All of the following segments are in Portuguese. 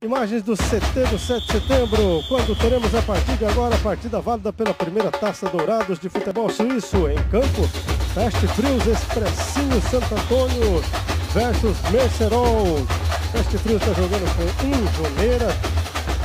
Imagens do CT do 7 de setembro, quando teremos a partida agora, a partida válida pela primeira Taça Dourados de futebol suíço em campo. Fast Frios Expressinho Santo Antônio versus Mercerol. Fast Frios está jogando com 1 Joneira,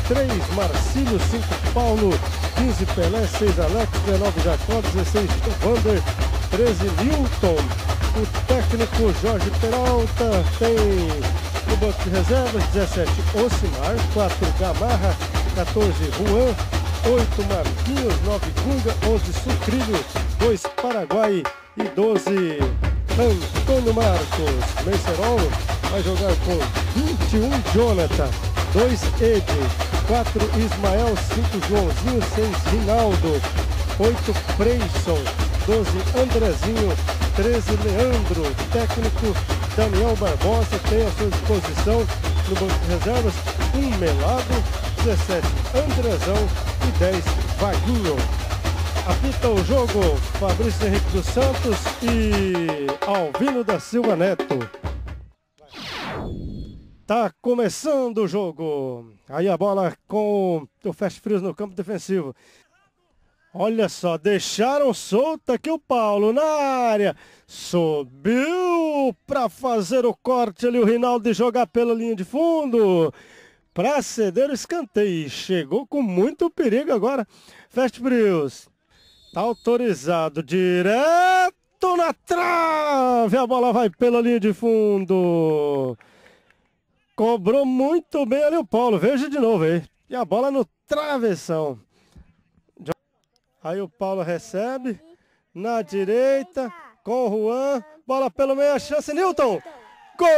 3 Marcílio, 5 Paulo, 15 Pelé, 6 Alex, 19 Jacó, 16 Vander, 13 Newton. O técnico Jorge Peralta tem no banco de reservas 17 Osimar, 4 Gamarra, 14 Juan, 8 Marquinhos, 9 Gunga, 11 Sucrilho, 2 Paraguai e 12 Antônio Marcos. Mercerol vai jogar com 21 Jonathan, 2 Ed, 4 Ismael, 5 Joãozinho, 6 Rinaldo, 8 Preyson, 12 Andrezinho, 13 Leandro. Técnico Daniel Barbosa tem à sua disposição no banco de reservas 1 Melado, 17 Andrezão e 10 Vaguinho. Apita o jogo Fabrício Henrique dos Santos e Alvino da Silva Neto. Tá começando o jogo. Aí a bola com o Fast Frios no campo defensivo. Olha só, deixaram solto aqui o Paulo na área. Subiu para fazer o corte ali o Rinaldo e jogar pela linha de fundo. Para ceder o escanteio. Chegou com muito perigo agora. Fast Frios. Tá autorizado. Direto na trave. A bola vai pela linha de fundo. Cobrou muito bem ali o Paulo. Veja de novo aí. E a bola no travessão. Aí o Paulo recebe, na direita, com o Juan, bola pelo meio, a chance, Newton! Gol!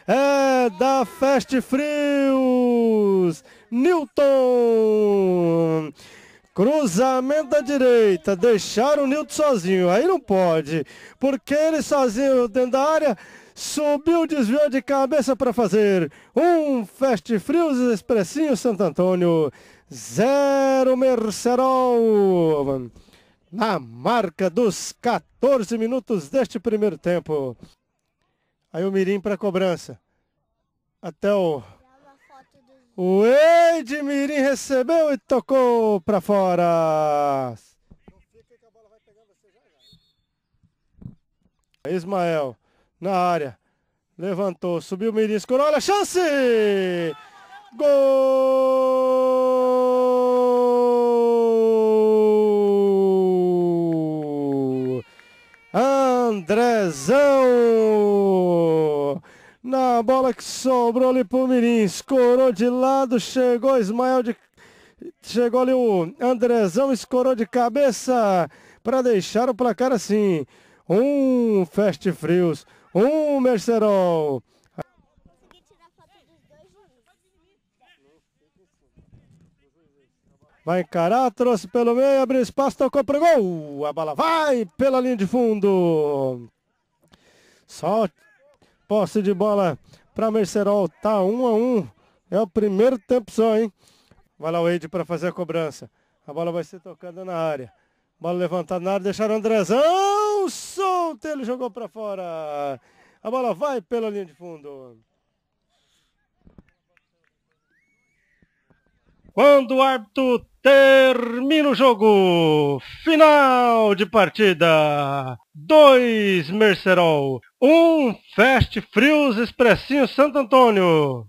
É da Fast Frios! Newton! Cruzamento da direita, deixaram o Nilton sozinho, aí não pode, porque ele sozinho dentro da área, subiu, desviou de cabeça para fazer um Fast Frios Expressinho Santo Antônio, 0 Mercerol, na marca dos 14 minutos deste primeiro tempo. Aí o Mirim para cobrança, até o Edmirim recebeu e tocou para fora. Ismael na área. Levantou, subiu o Mirim, escorou, olha a chance! Gol! Andrezão! Na bola que sobrou ali pro Mirim, escorou de lado, chegou Ismael chegou ali o Andrezão, escorou de cabeça para deixar o placar assim. Um Fast Frios, um Mercerol. Vai encarar, trouxe pelo meio, abriu espaço, tocou pro gol. A bola vai pela linha de fundo. Só posse de bola para Mercerol, tá 1-1. É o primeiro tempo só, hein? Vai lá o Ed para fazer a cobrança. A bola vai ser tocada na área. Bola levantada na área, deixaram o Andrezão solto, ele jogou para fora. A bola vai pela linha de fundo. Quando o árbitro termina o jogo, final de partida, 2 Mercerol, 1 Fast Frios Expressinho Santo Antônio.